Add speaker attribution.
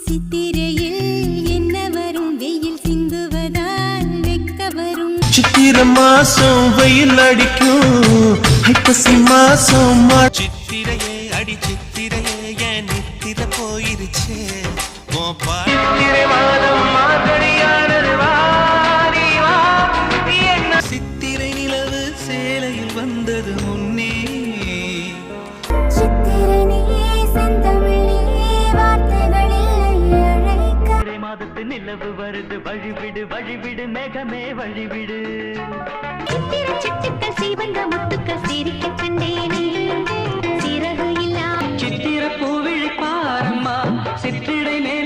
Speaker 1: சித்திரையில் என்ன வரும் வெயில் சிந்துவதால் வெக்க வரும்
Speaker 2: சித்திர மாசம் வெயில் அடிக்கும் ஐப்பசி மாசம் சித்திரையே அடி சித்திரையே என் நித்திர போயிருச்சே சித்திரை நிலவு சேலையில் வந்தது முன்னே
Speaker 3: மாதத்து நிலவு வருது வழிவிடு வழிவிடு மேகமே வழிவிடு
Speaker 1: சித்திர சீவந்த முத்துக்கள் சிரிக்க கண்டேனே சிறகு இல்லா
Speaker 3: சித்திர பூவிழி பாரம்மா சிற்றிடை மேல்